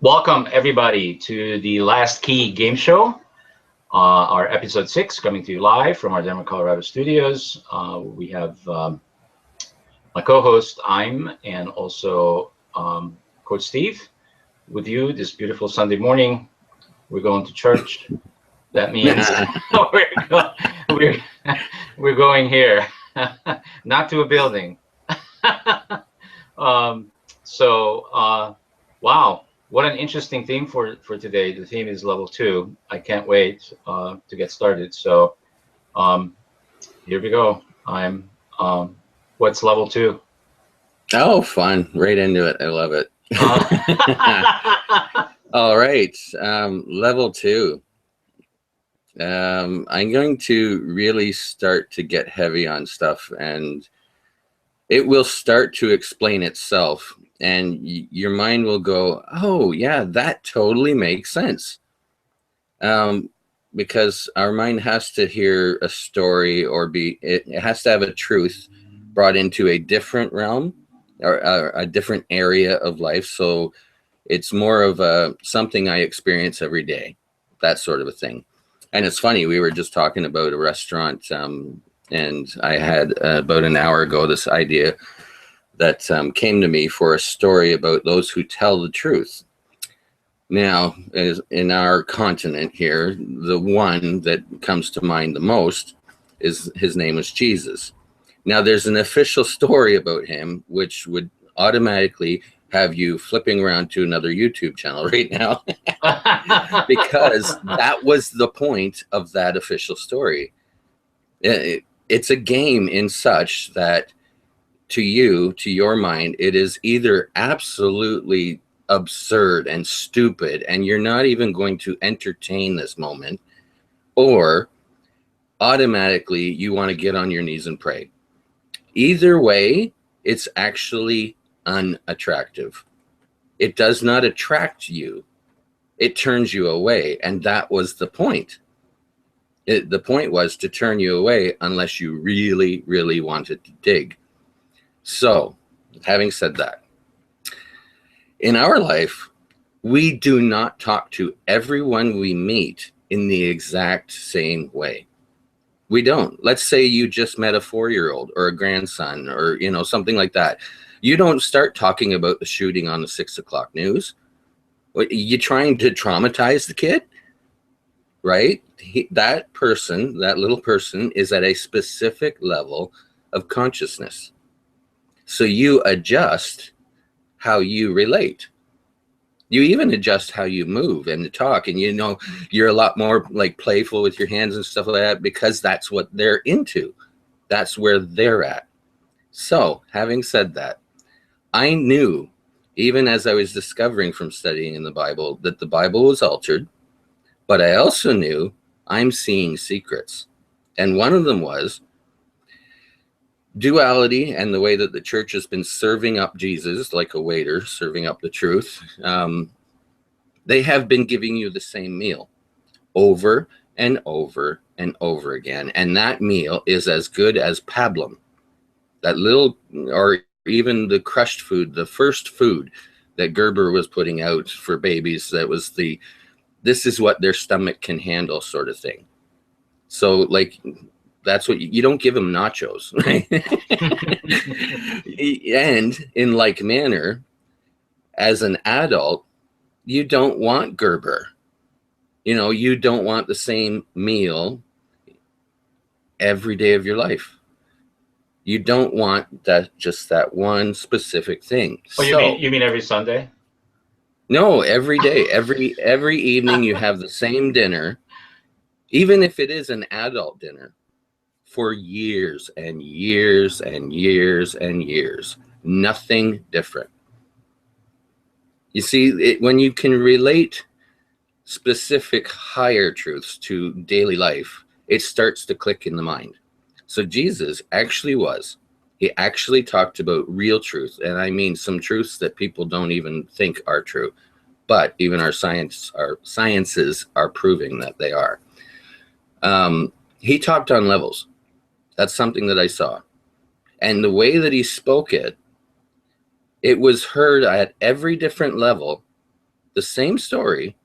Welcome everybody to the Last Key Game Show, our episode 6, coming to you live from our Denver, Colorado studios. We have my co-host, and also Coach Steve with you this beautiful Sunday morning. We're going to church. That means we're going here, not to a building. Wow, what an interesting theme for today. The theme is level 2. I can't wait to get started. So here we go. What's level 2? Oh, fun. Right into it. I love it. All right. Level 2. I'm going to really start to get heavy on stuff, and it will start to explain itself, and your mind will go, oh yeah, that totally makes sense. Because our mind has to hear a story, or it has to have a truth brought into a different realm or a different area of life. So it's more of something I experience every day, that sort of a thing. And it's funny, we were just talking about a restaurant, and I had about an hour ago this idea that came to me for a story about those who tell the truth. Now, in our continent here, the one that comes to mind the most is his name was Jesus. Now, there's an official story about him, which would automatically have you flipping around to another YouTube channel right now, because that was the point of that official story. It's a game in such that to your mind, it is either absolutely absurd and stupid, and you're not even going to entertain this moment, or automatically you want to get on your knees and pray. Either way, it's actually unattractive. It does not attract you. It turns you away, and that was the point. The point was to turn you away unless you really, really wanted to dig. So, having said that, in our life, we do not talk to everyone we meet in the exact same way. We don't. Let's say you just met a 4-year-old or a grandson, or something like that. You don't start talking about the shooting on the 6 o'clock news. You trying to traumatize the kid, right? That little person is at a specific level of consciousness. So you adjust how you relate. You even adjust how you move and talk, and you're a lot more like playful with your hands and stuff like that, because that's what they're into. That's where they're at. So, having said that, I knew, even as I was discovering from studying in the Bible, that the Bible was altered, but I also knew I'm seeing secrets. And one of them was duality, and the way that the church has been serving up Jesus like a waiter serving up the truth. They have been giving you the same meal over and over and over again, and that meal is as good as pablum, that little, or even the crushed food, the first food that Gerber was putting out for babies. That was this is what their stomach can handle sort of thing. So like, that's what you don't give them nachos, right? And in like manner, as an adult, you don't want Gerber. You don't want the same meal every day of your life. You don't want just that one specific thing. Oh, you mean every Sunday? No, every day, every evening you have the same dinner, even if it is an adult dinner, for years and years and years and years. Nothing different. You see, when you can relate specific higher truths to daily life, it starts to click in the mind. So Jesus he actually talked about real truth. And I mean some truths that people don't even think are true, but even our sciences are proving that they are. He talked on levels. That's something that I saw. And the way that he spoke it was heard at every different level the same story,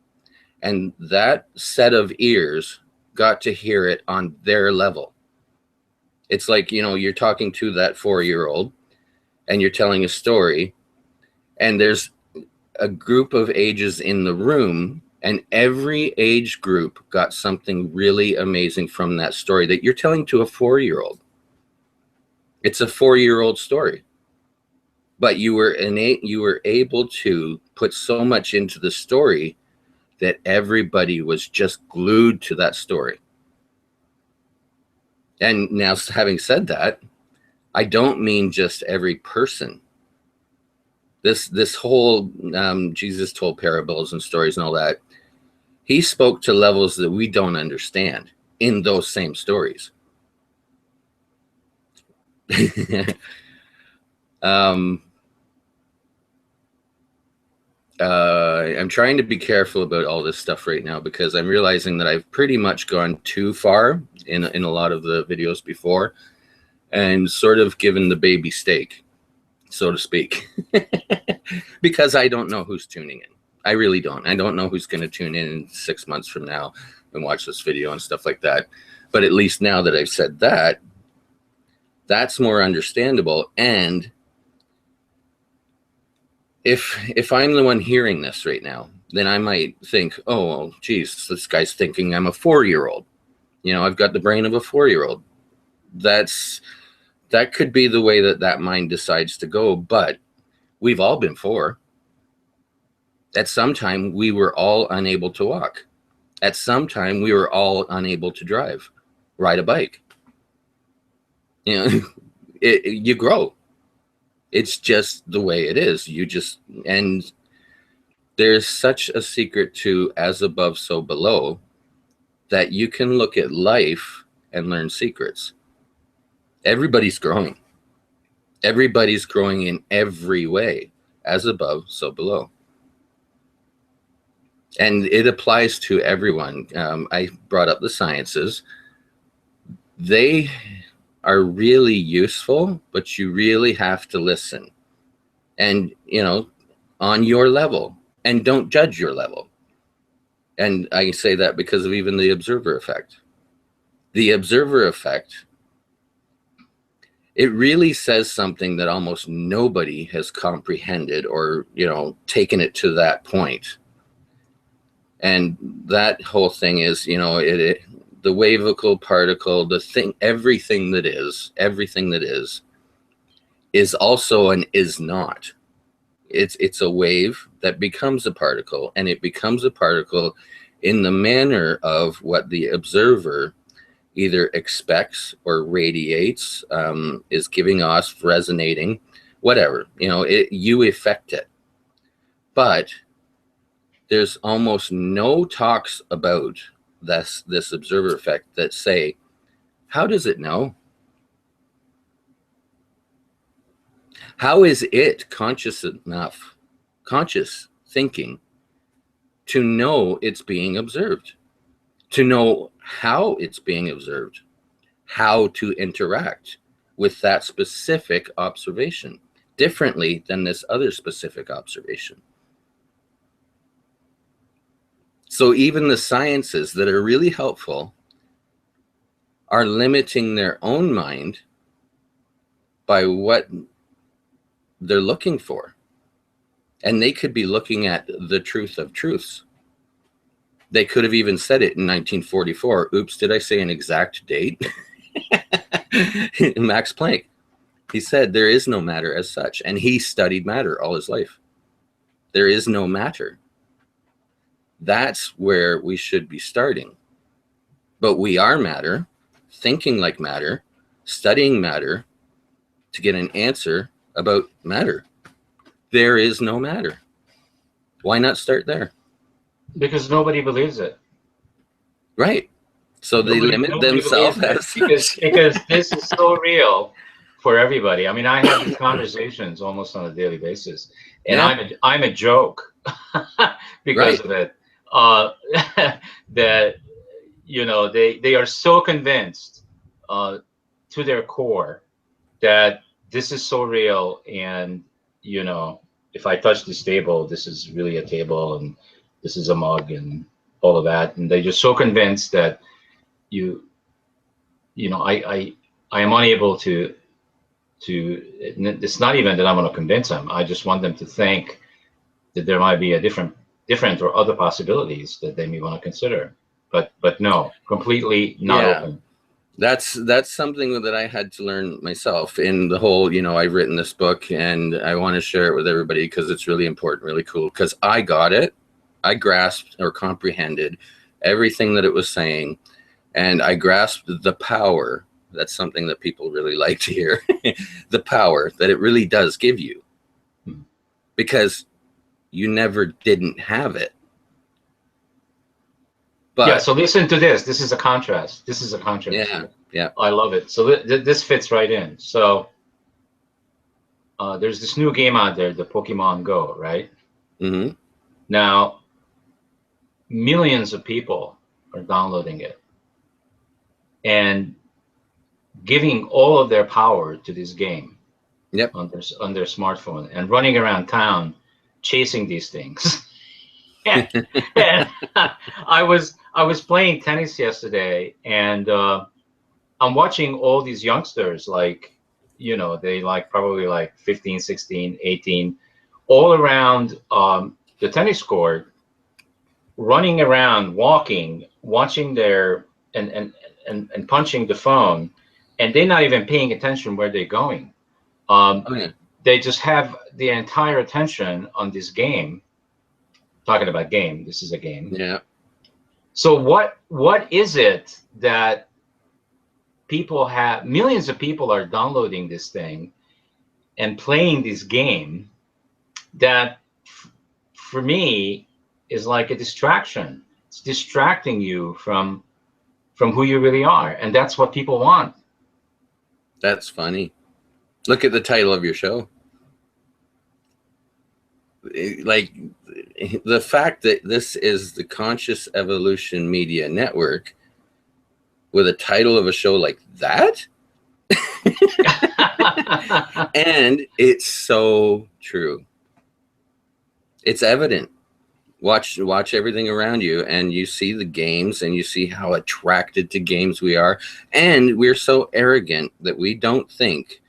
and that set of ears got to hear it on their level. It's like, you know, you're talking to that 4-year-old and you're telling a story, and there's a group of ages in the room, and every age group got something really amazing from that story that you're telling to a 4-year-old. It's a 4-year-old story, but you were able to put so much into the story that everybody was just glued to that story. And now, having said that, I don't mean just every person. This whole Jesus told parables and stories and all that, he spoke to levels that we don't understand in those same stories. I'm trying to be careful about all this stuff right now, because I'm realizing that I've pretty much gone too far in a lot of the videos before, and sort of given the baby steak, so to speak, because I don't know who's tuning in. I really don't. I don't know who's going to tune in 6 months from now and watch this video and stuff like that. But at least now that I've said that, that's more understandable. And if I'm the one hearing this right now, then I might think, oh, well, geez, this guy's thinking I'm a 4-year-old. You know, I've got the brain of a 4-year-old. That could be the way that mind decides to go. But we've all been 4. At some time, we were all unable to walk. At some time, we were all unable to drive, ride a bike. You know, you grow. It's just the way it is. And there's such a secret to as above, so below, that you can look at life and learn secrets. Everybody's growing. Everybody's growing in every way, as above, so below. And it applies to everyone. I brought up the sciences. They are really useful, but you really have to listen. And, you know, on your level, and don't judge your level. And I say that because of even the observer effect. The observer effect, it really says something that almost nobody has comprehended or, you know, taken it to that point. And that whole thing is, you know, the wavical particle, the thing, everything that is also an is not. It's a wave that becomes a particle, and it becomes a particle in the manner of what the observer either expects or radiates, is giving off, resonating, whatever, you know, you affect it. But there's almost no talks about this observer effect that say, how does it know? How is it conscious thinking to know it's being observed, to know how it's being observed, how to interact with that specific observation differently than this other specific observation? So even the sciences that are really helpful are limiting their own mind by what they're looking for. And they could be looking at the truth of truths. They could have even said it in 1944. Oops, did I say an exact date? Max Planck. He said there is no matter as such. And he studied matter all his life. There is no matter. That's where we should be starting. But we are matter, thinking like matter, studying matter to get an answer about matter. There is no matter. Why not start there? Because nobody believes it. Right. So they limit themselves because this is so real for everybody. I mean, I have these conversations almost on a daily basis, and yeah. I'm a joke because of it. That, you know, they are so convinced to their core that this is so real, and, you know, if I touch this table, this is really a table, and this is a mug, and all of that. And they're just so convinced that you, I am unable to. It's not even that I want to convince them. I just want them to think that there might be a different or other possibilities that they may want to consider. But no, completely not open. That's something that I had to learn myself in the whole, I've written this book and I want to share it with everybody because it's really important, really cool, because I got it. I grasped or comprehended everything that it was saying, and I grasped the power. That's something that people really like to hear. The power that it really does give you, because you never didn't have it. But yeah, so listen to this. This is a contrast. This is a contrast. Yeah. I love it. So this fits right in. So there's this new game out there, the Pokemon Go, right? Mm-hmm. Now, millions of people are downloading it and giving all of their power to this game. Yep. On their smartphone and running around town chasing these things. and I was playing tennis yesterday, and I'm watching all these youngsters, like, they probably 15, 16, 18, all around the tennis court, running around, walking, watching and punching the phone, and they're not even paying attention where they're going. They just have the entire attention on this game. Talking about game, this is a game. Yeah. So what is it that people have? Millions of people are downloading this thing and playing this game that, for me, is like a distraction. It's distracting you from who you really are, and that's what people want. That's funny. Look at the title of your show. Like, the fact that this is the Conscious Evolution Media Network with a title of a show like that. And it's so true. It's evident. Watch everything around you, and you see the games, and you see how attracted to games we are. And we're so arrogant that we don't think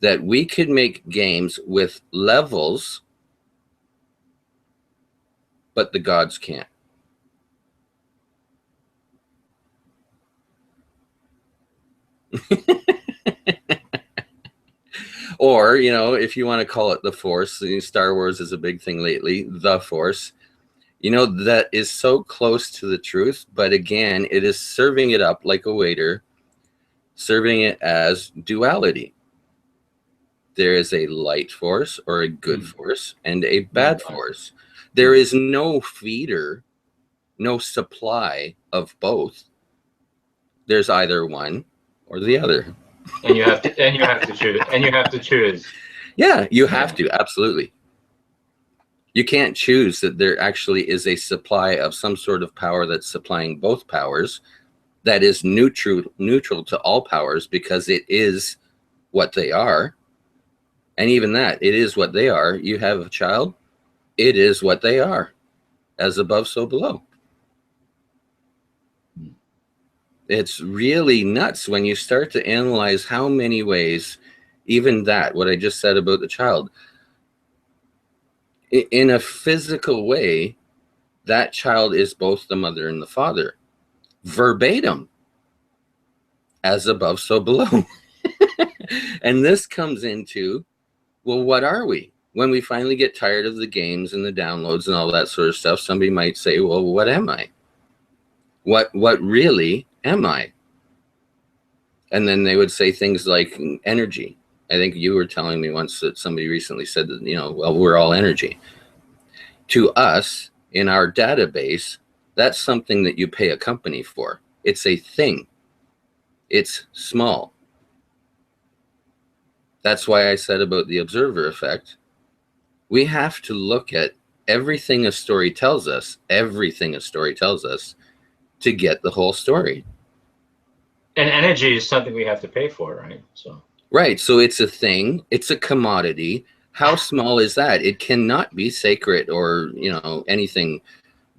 that we could make games with levels, but the gods can't. Or, if you want to call it the Force, Star Wars is a big thing lately, the Force, that is so close to the truth. But again, it is serving it up like a waiter, serving it as duality. There is a light force or a good force and a bad force. There is no feeder, no supply of both. There's either one or the other. And you have to choose. And you have to choose. Yeah, you have to. Absolutely. You can't choose that there actually is a supply of some sort of power that's supplying both powers that is neutral to all powers, because it is what they are. And even that, it is what they are. You have a child, it is what they are. As above, so below. It's really nuts when you start to analyze how many ways, even that, what I just said about the child, in a physical way, that child is both the mother and the father. Verbatim. As above, so below. And this comes into, well, what are we? When we finally get tired of the games and the downloads and all that sort of stuff, somebody might say, well, what am I? What really am I? And then they would say things like energy. I think you were telling me once that somebody recently said that, well, we're all energy. To us, in our database, that's something that you pay a company for. It's a thing. It's small. That's why I said about the observer effect. We have to look at everything a story tells us, to get the whole story. And energy is something we have to pay for, right? So right. So it's a thing. It's a commodity How small is that? It cannot be sacred or, anything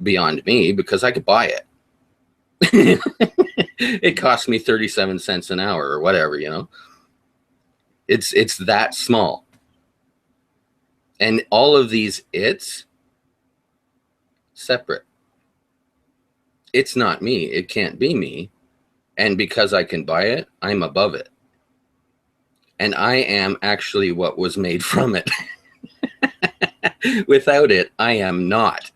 beyond me because I could buy it. It cost me 37 cents an hour or whatever, It's that small. And all of these separate. It's not me. It can't be me. And because I can buy it, I'm above it. And I am actually what was made from it. Without it, I am not.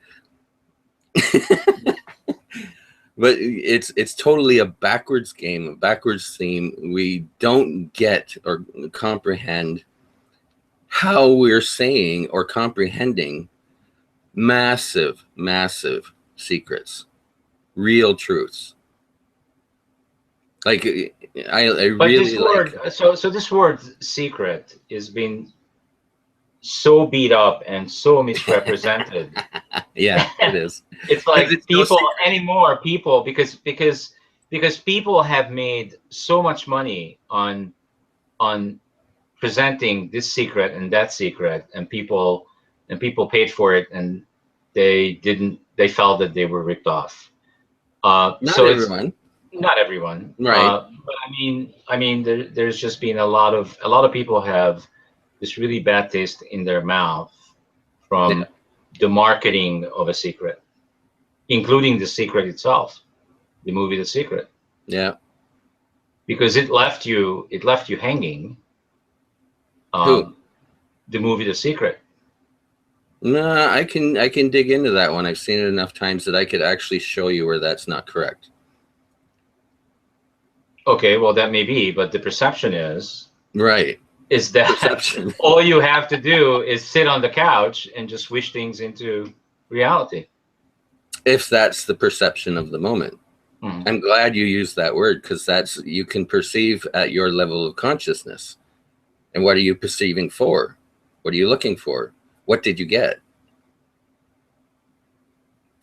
But it's totally a backwards game, a backwards theme. We don't get or comprehend how we're saying or comprehending massive, massive secrets, real truths. Like I But really this word, so this word secret is being so beat up and so misrepresented. Yeah, it is. It's Because like it's no people anymore, people because people have made so much money on presenting this secret and that secret, and people paid for it, and they felt that they were ripped off. Not So it's everyone, not everyone, right? but I mean, there's just been a lot of people have this really bad taste in their mouth Yeah, from the marketing of a secret, including the secret itself, the movie The Secret, yeah. because it left you hanging. Who? Um, the movie The Secret. No, I can dig into that one. I've seen it enough times that I could actually show you where that's not correct. Okay, well that may be, but the perception Right. is that Perception. all you have to do is sit on the couch and just wish things into reality. If that's the perception of the moment. Mhm. I'm glad you used that word because you can perceive at your level of consciousness. And what are you perceiving for? What are you looking for? What did you get?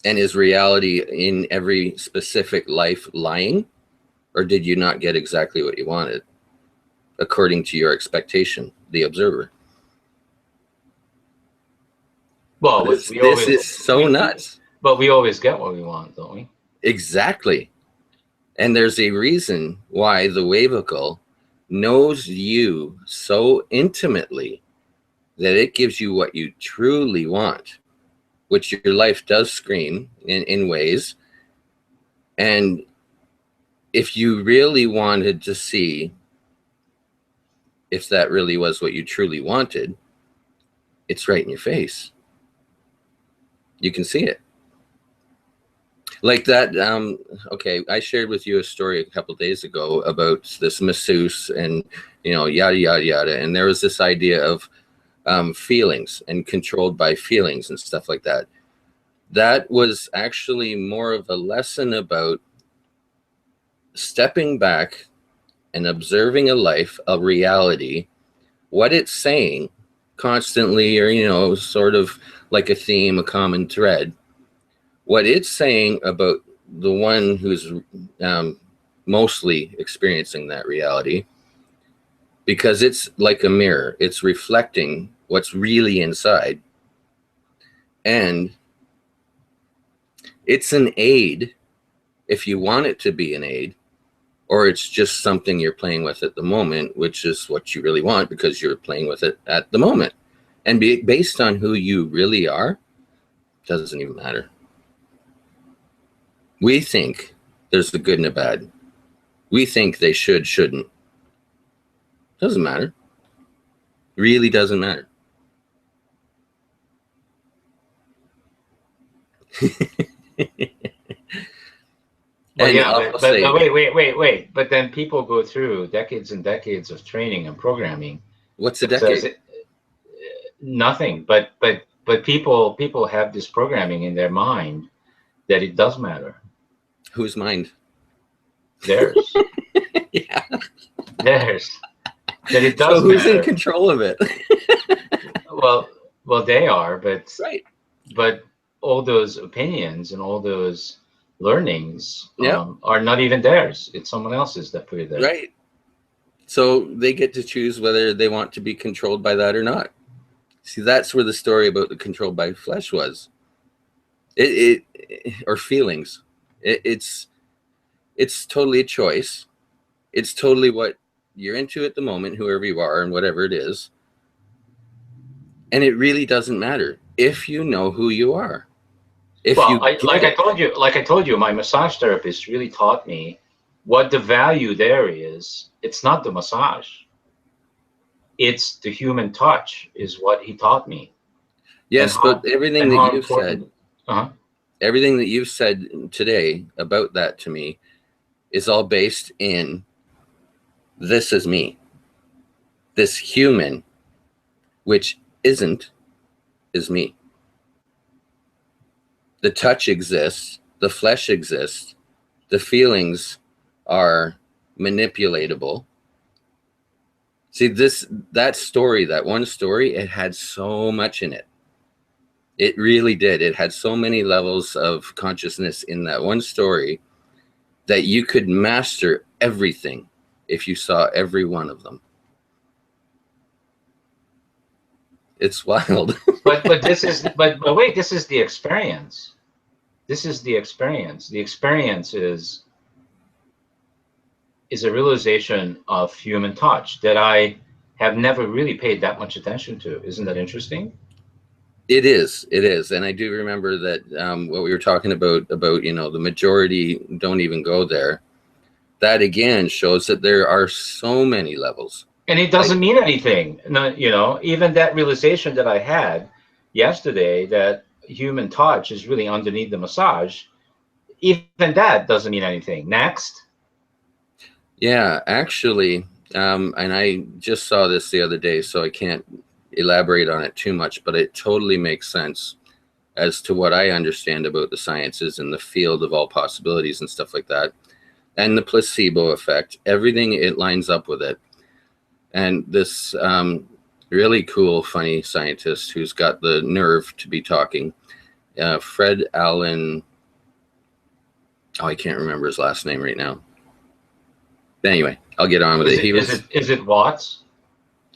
And is reality in every specific life lying? Or did you not get exactly what you wanted according to your expectation, the observer? Well, we, This, we this always is so nuts. but we always get what we want, don't we? Exactly. And there's a reason why the wavicle knows you so intimately that it gives you what you truly want, which your life does scream in ways. And if you really wanted to see if that really was what you truly wanted, it's right in your face. You can see it. Like that. Okay, I shared with you a story a couple days ago about this masseuse and, yada, yada, yada. And there was this idea of feelings and controlled by feelings and stuff like that. That was actually more of a lesson about stepping back and observing a life, a reality, what it's saying constantly, or, sort of like a theme, a common thread, what it's saying about the one who's mostly experiencing that reality, because it's like a mirror. It's reflecting what's really inside. And it's an aid if you want it to be an aid, or it's just something you're playing with at the moment, which is what you really want because you're playing with it at the moment. And based on who you really are, doesn't even matter. We think there's a good and a bad. We think they shouldn't. Doesn't matter. Really doesn't matter. Well, And yeah, I'll but say, wait. But then people go through decades and decades of training and programming what's a that says decade? nothing. But people have this programming in their mind that it does matter. Whose mind? Theirs, Yeah. theirs, that it So does who's in matter. control of it? Well, they are, Right. but all those opinions and all those learnings Yep. are not even theirs. It's someone else's that put it there. Right. So they get to choose whether they want to be controlled by that or not. See, that's where the story about the controlled by flesh was. Or feelings. It's totally a choice. It's totally what you're into at the moment, whoever you are and whatever it is. And it really doesn't matter if you know who you are. If Well, you get it. like I told you, my massage therapist really taught me what the value there is. It's not the massage; it's the human touch, is what he taught me, and Yes, but everything that how you've said, important. Uh-huh. everything that you've said today about that to me is all based in this is me. This human, which isn't, is me. The touch exists, the flesh exists, the feelings are manipulatable. See, that story, that one story, it had so much in it. It really did. It had so many levels of consciousness in that one story that you could master everything if you saw every one of them. It's wild. But wait, this is the experience. This is the experience. The experience is a realization of human touch that I have never really paid that much attention to. Isn't that interesting? It is, and I do remember that what we were talking about the majority don't even go there. That again shows that there are so many levels. And it Like, doesn't mean anything. No, even that realization that I had yesterday, that human touch is really underneath the massage, even that doesn't mean anything. Next. yeah, actually, and I just saw this the other day, so I can't elaborate on it too much, but it totally makes sense as to what I understand about the sciences and the field of all possibilities and stuff like that, and the placebo effect. Everything, it lines up with it. And this really cool, funny scientist who's got the nerve to be talking, Fred Allen. Oh, I can't remember his last name right now. Anyway, I'll get on with it. Is it Watts?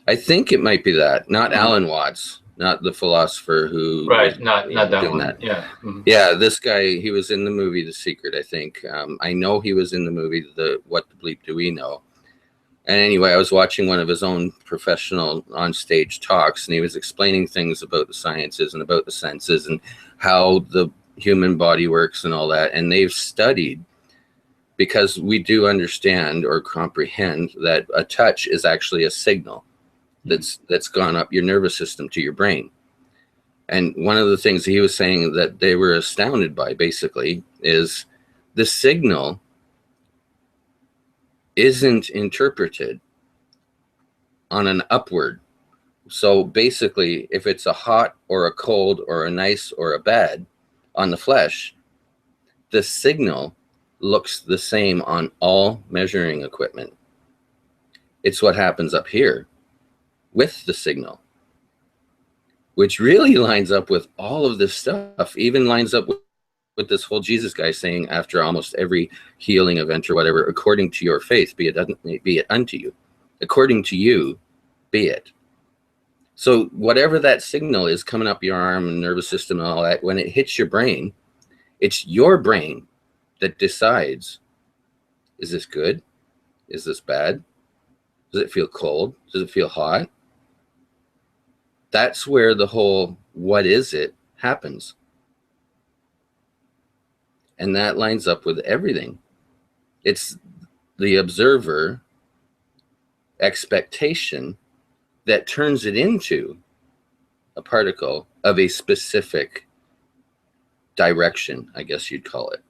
I think it might be that, not Alan Watts, not the philosopher who right, not that doing one. that. Yeah. Yeah, this guy, he was in the movie The Secret, I think. I know he was in the movie What the Bleep Do We Know? And anyway, I was watching one of his own professional on-stage talks, and he was explaining things about the sciences and about the senses and how the human body works and all that. And they've studied, because we do understand or comprehend that a touch is actually a signal that's gone up your nervous system to your brain. And one of the things he was saying that they were astounded by, basically, is the signal isn't interpreted on an upward. So basically, if it's a hot or a cold or a nice or a bad on the flesh, the signal looks the same on all measuring equipment. It's what happens up here with the signal, which really lines up with all of this stuff, even lines up with this whole Jesus guy saying after almost every healing event or whatever, according to your faith, be it unto you. According to you, be it. So whatever that signal is coming up your arm and nervous system and all that, when it hits your brain, it's your brain that decides, is this good? Is this bad? Does it feel cold? Does it feel hot? That's where the whole what is it happens. And that lines up with everything. It's the observer expectation that turns it into a particle of a specific direction, I guess you'd call it.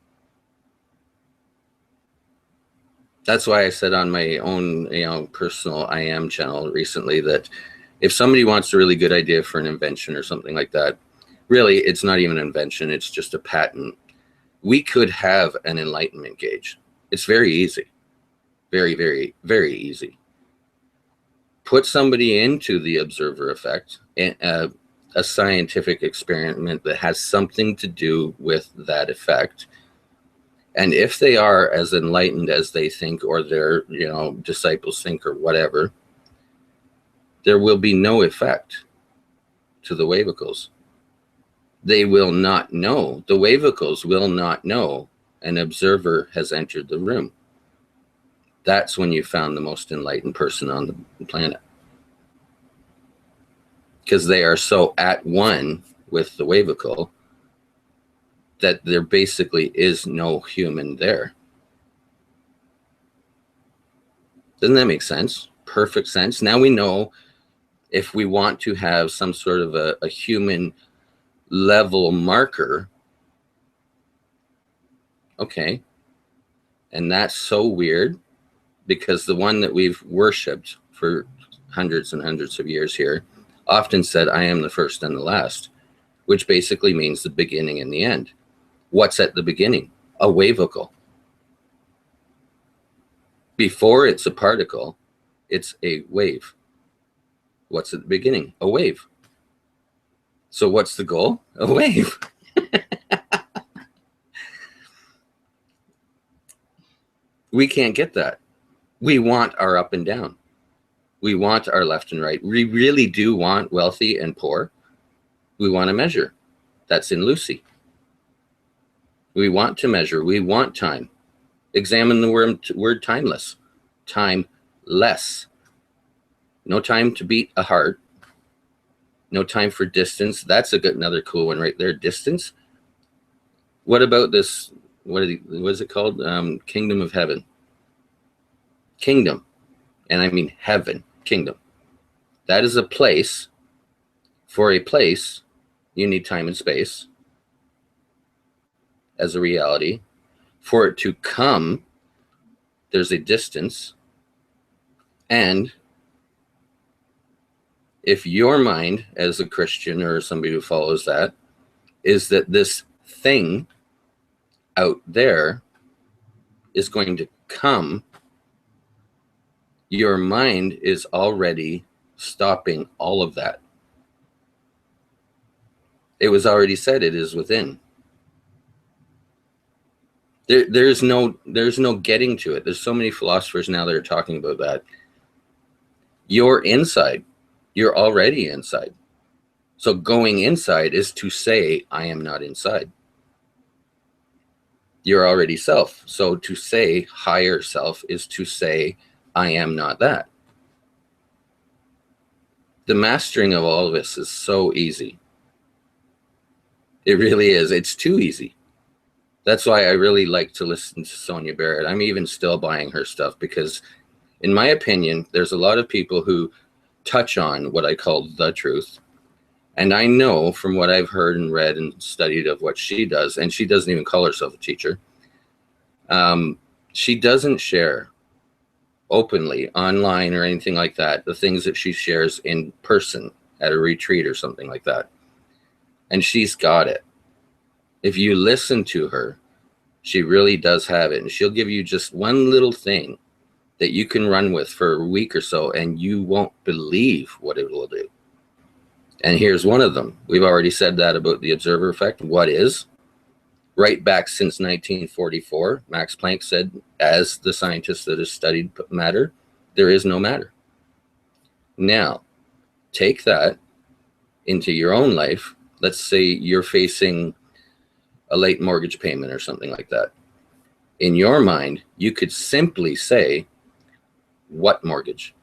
That's why I said on my own, personal I Am channel recently that if somebody wants a really good idea for an invention or something like that, really, it's not even an invention, it's just a patent. We could have an enlightenment gauge. It's very easy. Very, very, very easy. Put somebody into the observer effect, a scientific experiment that has something to do with that effect. And if they are as enlightened as they think, or their disciples think, or whatever, there will be no effect. to the wavicles. They will not know. The wavicles will not know an observer has entered the room. That's when you found the most enlightened person on the planet. Because they are so at one with the wavicle that there basically is no human there. Doesn't that make sense? Perfect sense. Now we know if we want to have some sort of a human level marker. Okay. And that's so weird, because the one that we've worshipped for hundreds and hundreds of years here often said, I am the first and the last, which basically means the beginning and the end. What's at the beginning? A wavicle. Before it's a particle, it's a wave. What's at the beginning? A wave. So what's the goal? A wave. We can't get that. We want our up and down. We want our left and right. We really do want wealthy and poor. We want to measure. That's in Lucy. We want to measure. We want time. Examine the word timeless. Timeless. No time to beat a heart. No time for distance. That's another cool one right there. Distance. What about this? What is it called? Kingdom of Heaven. Kingdom. And I mean heaven. Kingdom. That is a place. For a place, you need time and space as a reality. For it to come, there's a distance. And if your mind, as a Christian or somebody who follows that, is that this thing out there is going to come, your mind is already stopping all of that. It was already said it is within. There's no getting to it. There's so many philosophers now that are talking about that. You're inside. You're already inside. So going inside is to say, I am not inside. You're already self. So to say higher self is to say, I am not that. The mastering of all of this is so easy. It really is. It's too easy. That's why I really like to listen to Sonia Barrett. I'm even still buying her stuff because, in my opinion, there's a lot of people who touch on what I call the truth. And I know from what I've heard and read and studied of what she does, and she doesn't even call herself a teacher, she doesn't share openly online or anything like that the things that she shares in person at a retreat or something like that. And she's got it. If you listen to her, she really does have it. And she'll give you just one little thing that you can run with for a week or so, and you won't believe what it will do. And here's one of them. We've already said that about the observer effect. What is? Right back since 1944, Max Planck said, as the scientist that has studied matter, there is no matter. Now, take that into your own life. Let's say you're facing a late mortgage payment or something like that. In your mind, you could simply say, what mortgage?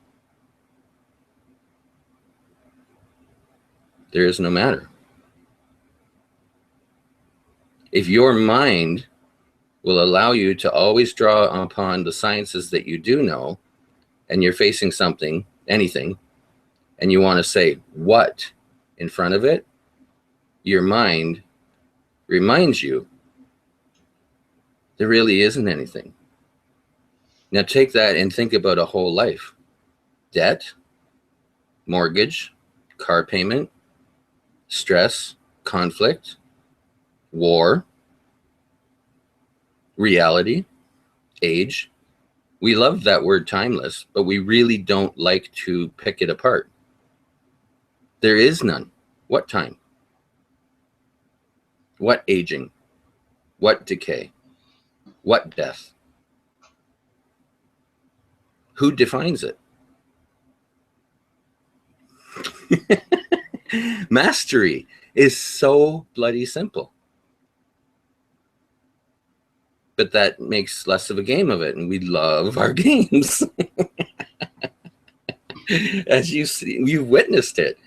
There is no matter. If your mind will allow you to always draw upon the sciences that you do know, and you're facing something, anything, and you want to say what in front of it, your mind reminds you there really isn't anything. Now take that and think about a whole life. Debt, mortgage, car payment, stress, conflict, war, reality, age. We love that word timeless, but we really don't like to pick it apart. There is none. What time? What aging? What decay? What death? Who defines it? Mastery is so bloody simple. But that makes less of a game of it, and we love our games. As you see, you've witnessed it.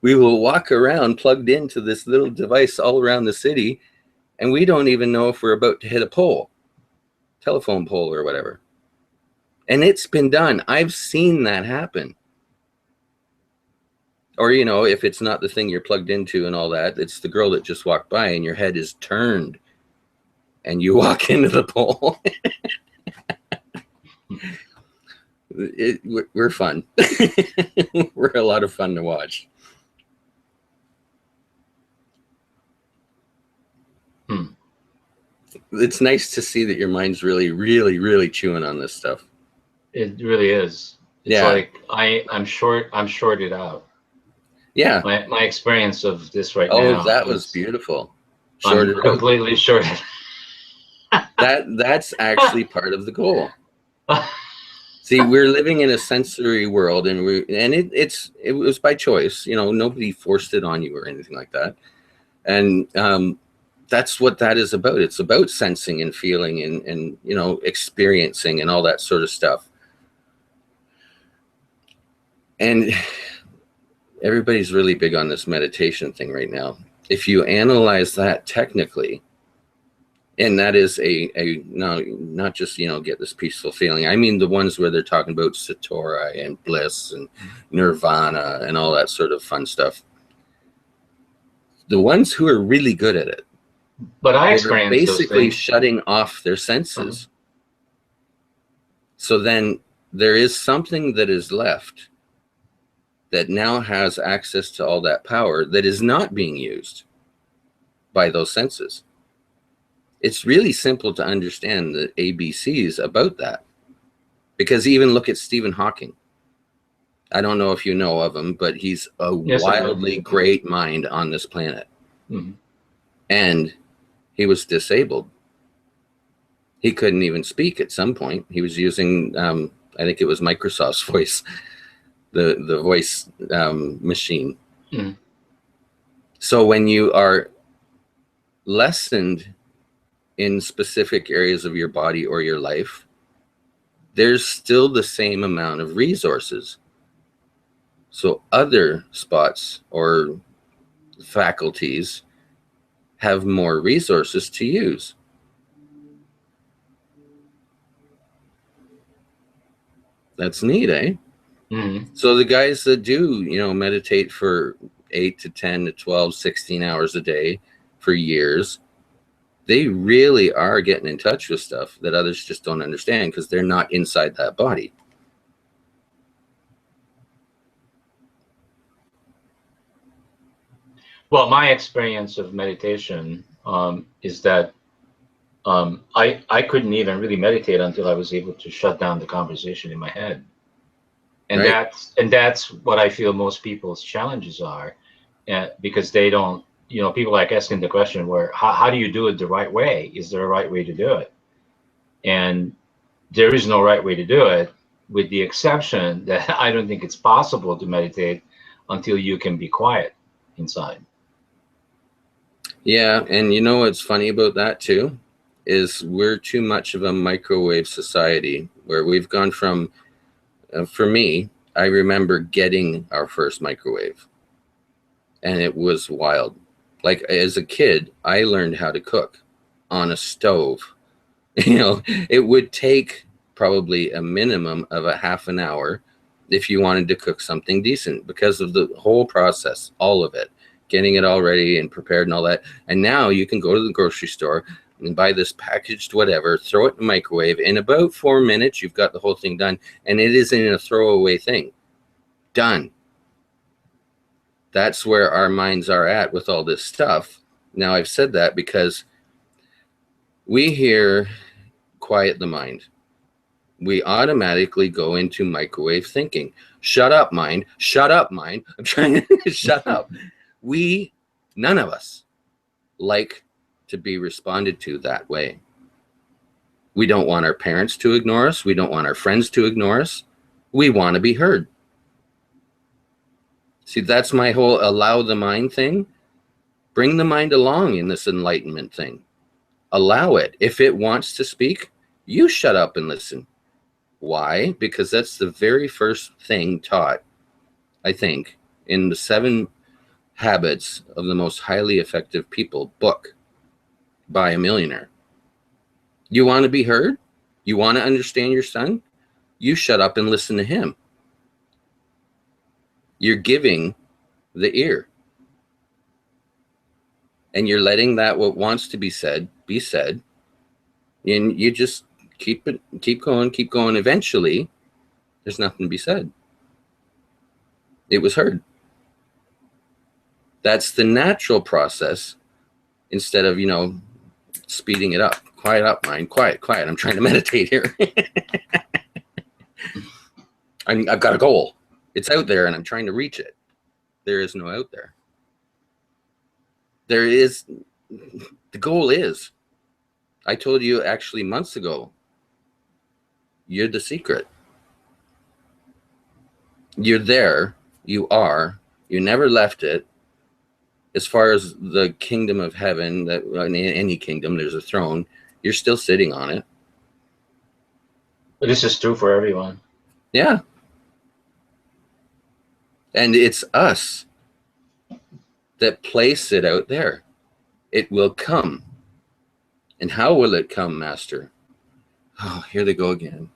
We will walk around plugged into this little device all around the city, and we don't even know if we're about to hit a pole, telephone pole or whatever. And it's been done. I've seen that happen. Or, you know, if it's not the thing you're plugged into and all that, it's the girl that just walked by and your head is turned and you walk into the pole. We're fun. We're a lot of fun to watch. It's nice to see that your mind's really, really, really chewing on this stuff. It really is. It's like I'm shorted out. Yeah. My experience of this right now. Oh, that was beautiful. I'm completely shorted. That's actually part of the goal. See, we're living in a sensory world, and it was by choice. You know, nobody forced it on you or anything like that. And that's what that is about. It's about sensing and feeling and you know, experiencing and all that sort of stuff. And everybody's really big on this meditation thing right now. If you analyze that technically, and that is not just, you know, get this peaceful feeling. I mean, the ones where they're talking about satori and bliss and nirvana and all that sort of fun stuff. The ones who are really good at it, but I experienced basically shutting off their senses. So then there is something that is left that now has access to all that power that is not being used by those senses. It's really simple to understand the ABCs about that. Because even look at Stephen Hawking. I don't know if you know of him, but he's a wildly great mind on this planet. Mm-hmm. And he was disabled. He couldn't even speak at some point. He was using, I think it was Microsoft's voice, the voice machine. Mm. So when you are lessened in specific areas of your body or your life, there's still the same amount of resources. So other spots or faculties have more resources to use. That's neat, eh? Mm-hmm. So the guys that do, you know, meditate for 8 to 10 to 12, 16 hours a day for years, they really are getting in touch with stuff that others just don't understand because they're not inside that body. Well, my experience of meditation is that I couldn't even really meditate until I was able to shut down the conversation in my head. And that's what I feel most people's challenges are, because they don't, you know, people like asking the question where, how do you do it the right way? Is there a right way to do it? And there is no right way to do it, with the exception that I don't think it's possible to meditate until you can be quiet inside. Yeah, and you know what's funny about that too, is we're too much of a microwave society where we've gone from, for me, I remember getting our first microwave and it was wild. Like as a kid, I learned how to cook on a stove. You know, it would take probably a minimum of a half an hour if you wanted to cook something decent because of the whole process, all of it, getting it all ready and prepared and all that. And now you can go to the grocery store and buy this packaged whatever, throw it in the microwave. In about 4 minutes, you've got the whole thing done. And it isn't a throwaway thing. Done. That's where our minds are at with all this stuff. Now, I've said that because we hear quiet the mind. We automatically go into microwave thinking. Shut up, mind. Shut up, mind. I'm trying to shut up. None of us like to be responded to that way. We don't want our parents to ignore us. We don't want our friends to ignore us. We want to be heard. See, that's my whole allow the mind thing. Bring the mind along in this enlightenment thing. Allow it. If it wants to speak, you shut up and listen. Why? Because that's the very first thing taught, I think, in the 7 Habits of the Most Highly Effective People book by a millionaire. You want to be heard? You want to understand your son? You shut up and listen to him. You're giving the ear. And you're letting that what wants to be said. And you just keep going. Eventually, there's nothing to be said. It was heard. That's the natural process instead of, speeding it up. Quiet up, mind. Quiet. I'm trying to meditate here. I've got a goal. It's out there and I'm trying to reach it. There is no out there. The goal is, I told you actually months ago, you're the secret. You're there. You are. You never left it. As far as the kingdom of heaven, that in any kingdom, there's a throne. You're still sitting on it. But this is true for everyone. Yeah. And it's us that place it out there. It will come. And how will it come, Master? Oh, here they go again.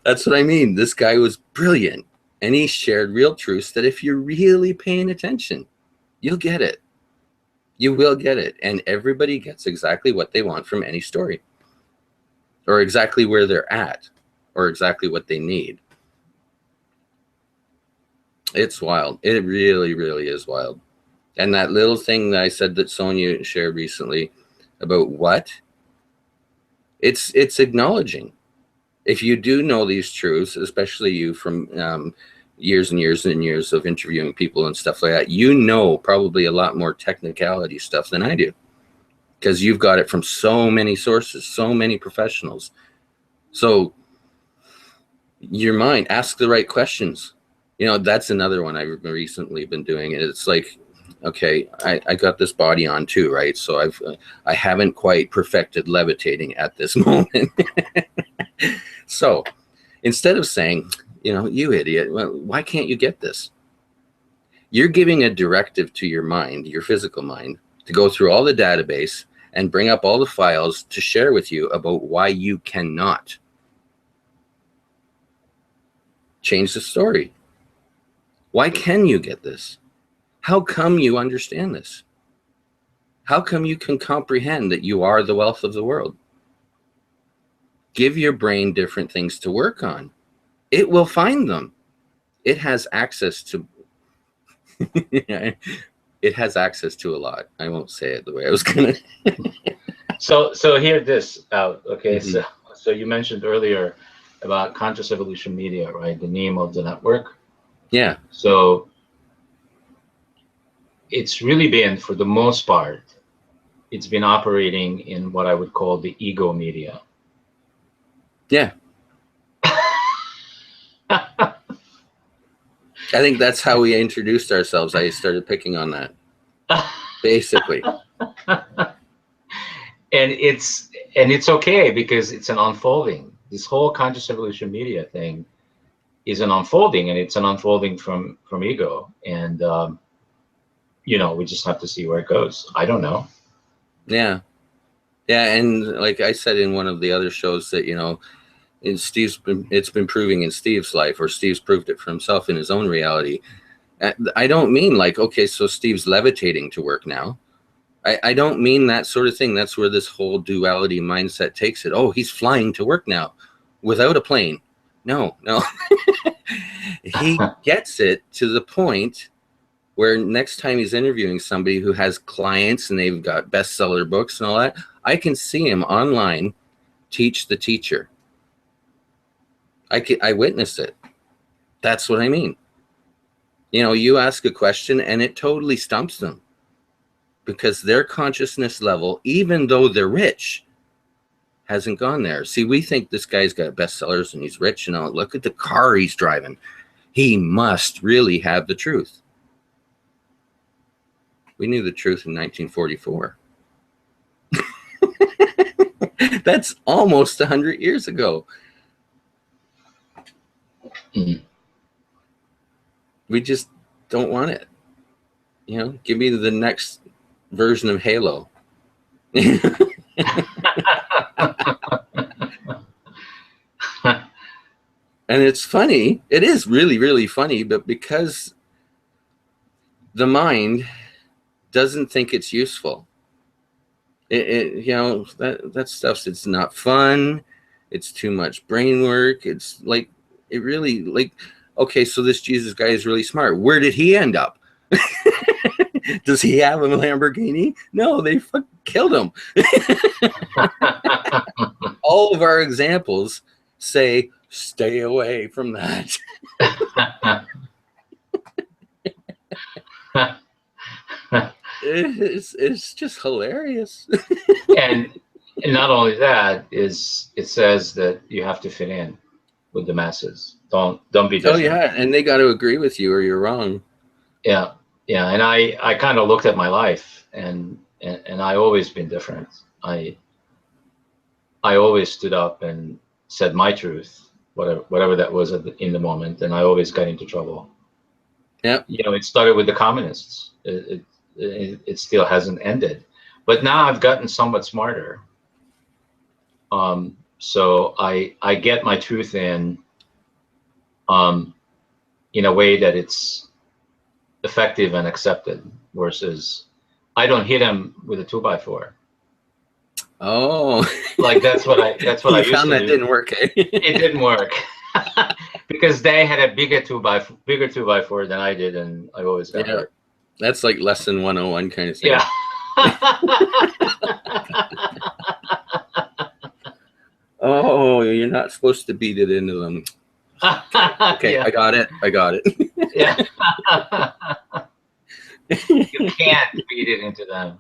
That's what I mean. This guy was brilliant. And he shared real truths that if you're really paying attention, you'll get it. You will get it. And everybody gets exactly what they want from any story. Or exactly where they're at. Or exactly what they need. It's wild. It really, really is wild. And that little thing that I said that Sonia shared recently about what? It's acknowledging. If you do know these truths, especially you from years and years and years of interviewing people and stuff like that, you know probably a lot more technicality stuff than I do. Because you've got it from so many sources, so many professionals. So your mind, ask the right questions. That's another one I've recently been doing. It's like, okay, I got this body on too, right? So I haven't quite perfected levitating at this moment. So instead of saying, you idiot, well, why can't you get this? You're giving a directive to your mind, your physical mind, to go through all the database and bring up all the files to share with you about why you cannot. Change the story. Why can you get this? How come you understand this? How come you can comprehend that you are the wealth of the world? Give your brain different things to work on. It will find them. It has access to it has access to a lot. I won't say it the way I was gonna. So hear this out, okay? Mm-hmm. So you mentioned earlier about Conscious Evolution Media, right? The name of the network. Yeah. So it's really been, for the most part, it's been operating in what I would call the ego media. Yeah. I think that's how we introduced ourselves. I started picking on that. Basically. And it's okay, because it's an unfolding. This whole Conscious Evolution Media thing is an unfolding, and it's an unfolding from ego. And we just have to see where it goes. I don't know. Yeah. Yeah, and like I said in one of the other shows that, it's been proving in Steve's life, or Steve's proved it for himself in his own reality. I don't mean like, okay, so Steve's levitating to work now. I don't mean that sort of thing. That's where this whole duality mindset takes it. Oh, he's flying to work now without a plane. No. He gets it to the point where next time he's interviewing somebody who has clients and they've got bestseller books and all that, I can see him online teach the teacher. I witnessed it. That's what I mean. You ask a question and it totally stumps them, because their consciousness level, even though they're rich, hasn't gone there. See, we think this guy's got bestsellers and he's rich and all. Look at the car he's driving. He must really have the truth. We knew the truth in 1944. That's almost 100 years ago. Mm. We just don't want it. You know, give me the next version of Halo. And it's funny. It is really, really funny, but because the mind doesn't think it's useful, you know, that stuff's, it's not fun. It's too much brain work. It's like, it really, like, okay, so this Jesus guy is really smart. Where did he end up? Does he have a Lamborghini? No, they fucking killed him. All of our examples say, stay away from that. It's just hilarious. And not only that, is it says that you have to fit in with the masses. Don't be different. Oh yeah, and they got to agree with you or you're wrong. Yeah, yeah. And I kind of looked at my life, and I always been different. I always stood up and said my truth, whatever that was in the moment, and I always got into trouble. Yeah. You know, it started with the communists. It still hasn't ended, but now I've gotten somewhat smarter. So I get my truth in a way that it's effective and accepted, versus I don't hit him with a 2x4. Oh, Like that's what I you used found to that do. didn't work. Eh? It didn't work because they had a bigger 2x4 than I did, and I always got hurt. That's like lesson 101 kind of thing. Yeah. Oh, you're not supposed to beat it into them. Okay, Yeah. I got it. Yeah. You can't beat it into them.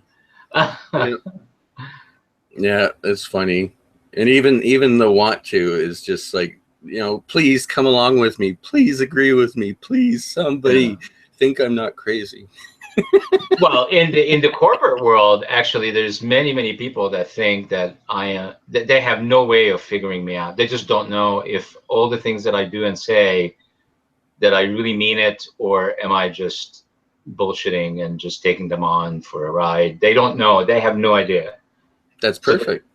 Yeah, it's funny. And even the want to is just like, you know, please come along with me. Please agree with me. Please, somebody think I'm not crazy. Well, in the corporate world, actually, there's many people that think that that they have no way of figuring me out. They just don't know if all the things that I do and say, that I really mean it, or am I just bullshitting and just taking them on for a ride. They don't know. They have no idea. That's perfect.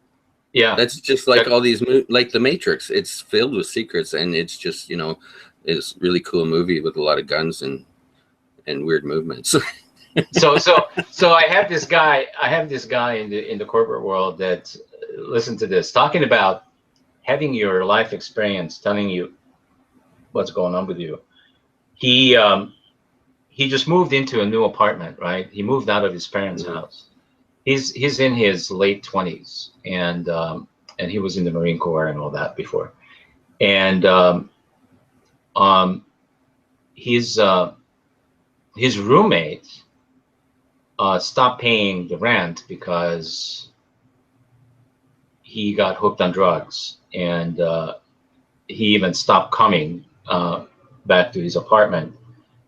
Yeah. That's just like all these, like The Matrix. It's filled with secrets, and it's just, you know, it's really cool movie with a lot of guns and weird movements. So I have this guy in the corporate world that, listen to this, talking about having your life experience telling you what's going on with you. He just moved into a new apartment, right? He moved out of his parents' house. He's in his late 20s, and he was in the Marine Corps and all that before. And his roommate stopped paying the rent because he got hooked on drugs, and he even stopped coming back to his apartment.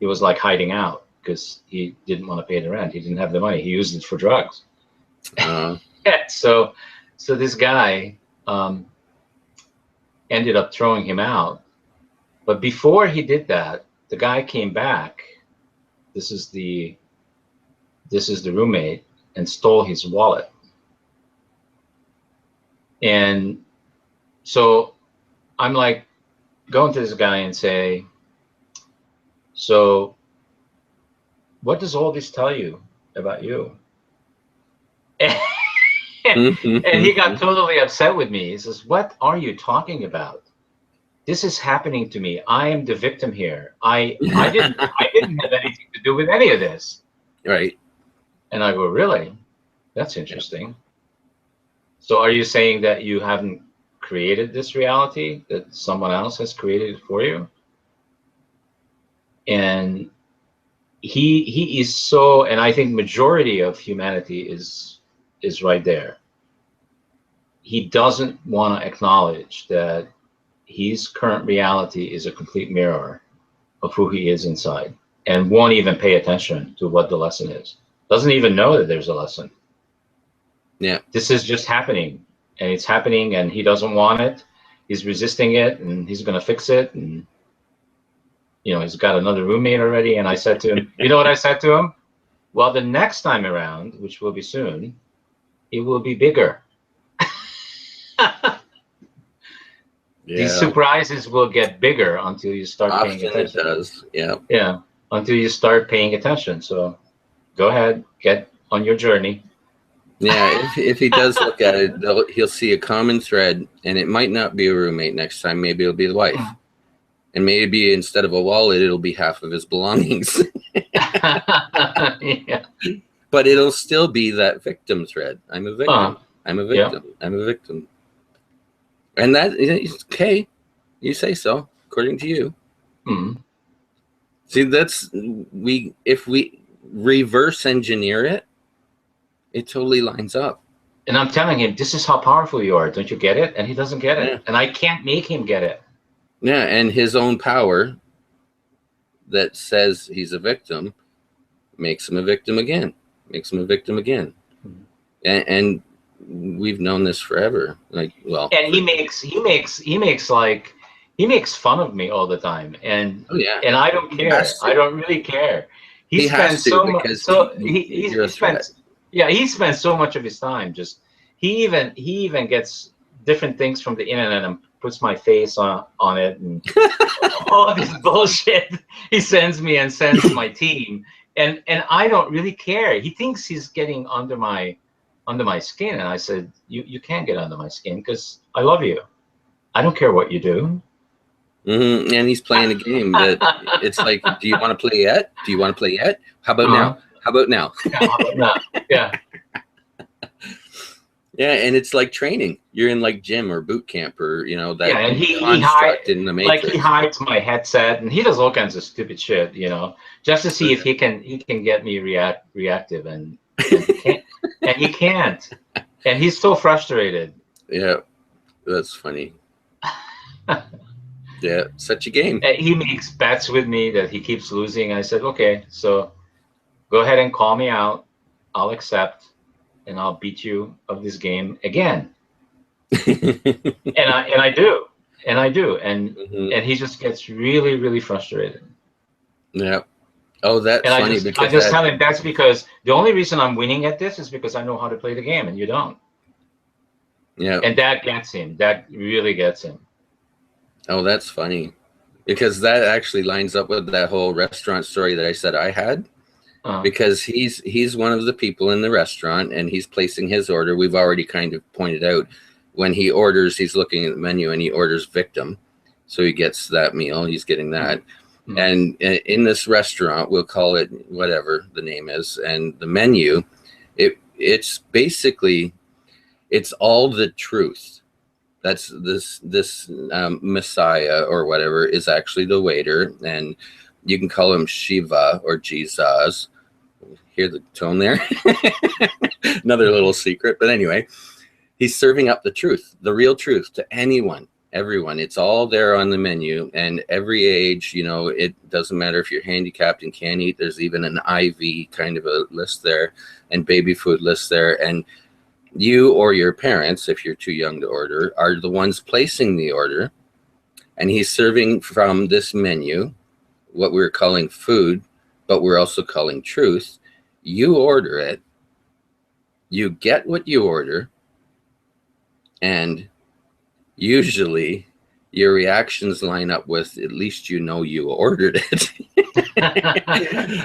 He was like hiding out because he didn't want to pay the rent. He didn't have the money. He used it for drugs. So this guy ended up throwing him out. But before he did that, the guy came back. This is the roommate, and stole his wallet. And so I'm like going to this guy and say, so what does all this tell you about you? And he got totally upset with me. He says, what are you talking about? This is happening to me. I am the victim here. I didn't have anything to do with any of this. Right. And I go, really? That's interesting. So are you saying that you haven't created this reality, that someone else has created it for you? And he is so, and I think majority of humanity is right there. he doesn't want to acknowledge that his current reality is a complete mirror of who he is inside, and won't even pay attention to what the lesson is. Doesn't even know that there's a lesson. Yeah. This is just happening, and it's happening, and he doesn't want it. He's resisting it, and he's going to fix it. And, you know, he's got another roommate already. And I said to him, you know what I said to him? Well, the next time around, which will be soon, it will be bigger. These surprises will get bigger until you start paying attention. It does. Yeah. Yeah. Until you start paying attention. So go ahead, get on your journey. Yeah. If he does look at it, he'll see a common thread, and it might not be a roommate next time. Maybe it'll be the wife. And maybe instead of a wallet, it'll be half of his belongings. Yeah. But it'll still be that victim thread. I'm a victim. I'm a victim. Yeah. I'm a victim. And that is okay. You say so, according to you. See, if we reverse engineer it, it totally lines up. And I'm telling him, this is how powerful you are. Don't you get it? And he doesn't get it. And I can't make him get it. Yeah, and his own power that says he's a victim makes him a victim again. Makes him a victim again. And we've known this forever. Like, well, and he makes fun of me all the time, and and I don't care. I don't really care. He spends so much. So he spends. Yeah, he spends so much of his time just. He even gets different things from the internet and puts my face on it, and all this bullshit he sends me and sends to my team, and I don't really care. He thinks he's getting under my skin, and I said, you can't get under my skin because I love you. I don't care what you do. And he's playing a game that it's like, do you want to play yet? Do you want to play yet? How about now? How about now? Yeah, how about now? Yeah. Yeah, and it's like training. You're in like gym or boot camp or, you know, that and he construct in the Matrix. Like he hides my headset, and he does all kinds of stupid shit, you know, just to see if he can get me reactive, and he can't. And he can't. And he's so frustrated. Yeah, that's funny. Yeah, such a game. And he makes bets with me that he keeps losing. I said, okay, so go ahead and call me out. I'll accept, and I'll beat you of this game again. and I do. And he just gets really, really frustrated. Yeah. Oh, that's funny. I just tell him that's because the only reason I'm winning at this is because I know how to play the game, and you don't. Yeah. And that gets him. That really gets him. Oh, that's funny, because that actually lines up with that whole restaurant story that I said I had. Because he's one of the people in the restaurant, and he's placing his order. We've already kind of pointed out when he orders, he's looking at the menu and he orders victim, so he gets that meal. He's getting that. And in this restaurant, we'll call it whatever the name is, and the menu, it's basically, it's all the truth. That's this Messiah or whatever is actually the waiter, and you can call him Shiva or Jesus. Hear the tone there? Another little secret, but anyway, he's serving up the truth, the real truth, to anyone. Everyone. It's all there on the menu, and every age, you know, it doesn't matter if you're handicapped and can't eat. There's even an IV kind of a list there, and baby food list there. And you or your parents, if you're too young to order, are the ones placing the order. And he's serving from this menu what we're calling food, but we're also calling truth. You order it, you get what you order, and usually your reactions line up with, at least you know you ordered it.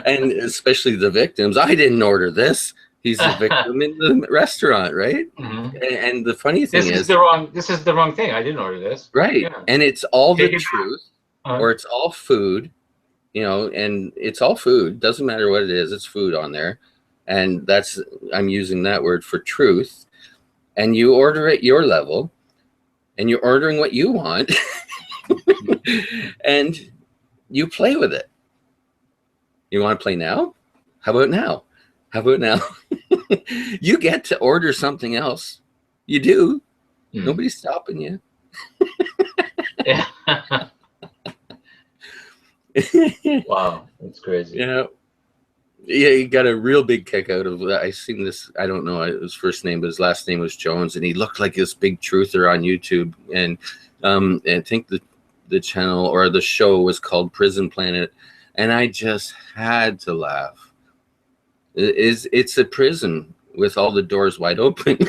And especially the victims. I didn't order this. He's a victim in the restaurant, right? And the funny thing is, this is the wrong thing. I didn't order this. Right. Yeah. And it's all the truth, or it's all food, you know, and it's all food. Doesn't matter what it is. It's food on there. And I'm using that word for truth. And you order at your level, and you're ordering what you want, and you play with it. You want to play now? How about now? How about now? You get to order something else. You do. Nobody's stopping you. Yeah. Wow, that's crazy. Yeah. Yeah, he got a real big kick out of that. I seen this. I don't know his first name, but his last name was Jones, and he looked like this big truther on YouTube. And I think the channel or the show was called Prison Planet, and I just had to laugh. It's a prison with all the doors wide open,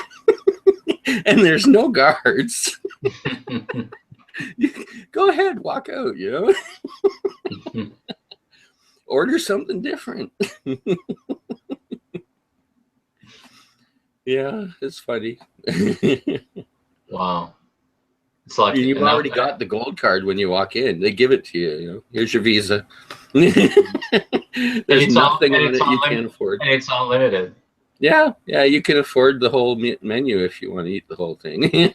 and there's no guards. Go ahead, walk out. Order something different. Yeah, it's funny. Wow. It's like You've already got the gold card when you walk in. They give it to you. Here's your visa. There's nothing on it you can't afford. And it's unlimited. Yeah, you can afford the whole menu if you want to eat the whole thing.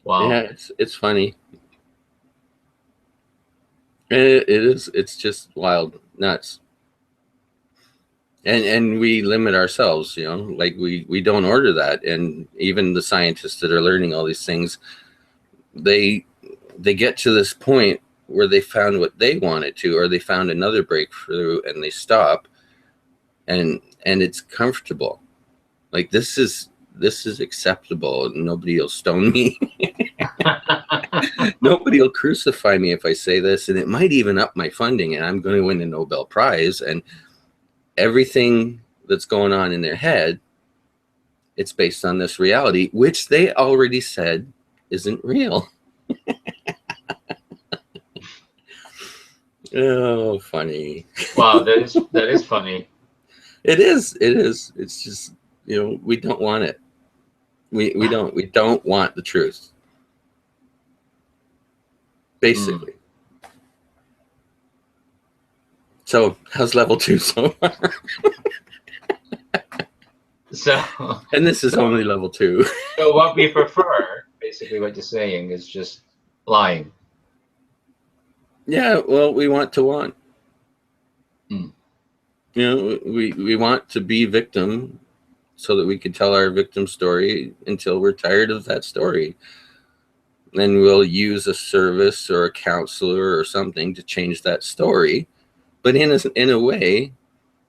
Wow. Yeah, it's funny. It is. It's just wild, nuts. And we limit ourselves, like we don't order that. And even the scientists that are learning all these things, they get to this point where they found what they wanted to, or they found another breakthrough, and they stop, and it's comfortable. Like this is acceptable, and nobody will stone me. Nobody will crucify me if I say this, and it might even up my funding, and I'm going to win a Nobel Prize. And everything that's going on in their head, it's based on this reality, which they already said isn't real. Oh, funny. Wow, that is funny. It is. It's just, we don't want it. We don't want the truth. Basically. So how's level 2 so far? And this is only level 2. So what we prefer, basically what you're saying, is just lying. Yeah, well, we want to want. We want to be victim so that we can tell our victim story until we're tired of that story. Then we'll use a service or a counselor or something to change that story. But in a way,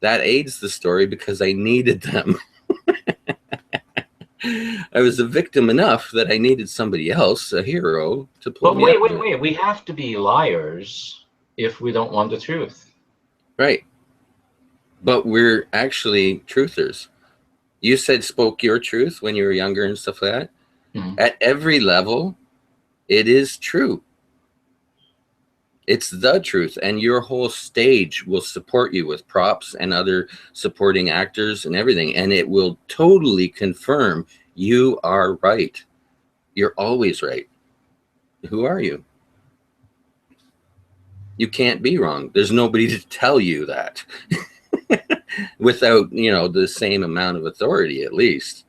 that aids the story because I needed them. I was a victim enough that I needed somebody else, a hero, to pull me up. But wait. We have to be liars if we don't want the truth. Right. But we're actually truthers. You said spoke your truth when you were younger and stuff like that. Mm-hmm. At every level, it is true. It's the truth, and your whole stage will support you with props and other supporting actors and everything, and it will totally confirm you are right. You're always right. Who are you? You can't be wrong. There's nobody to tell you that without, the same amount of authority, at least.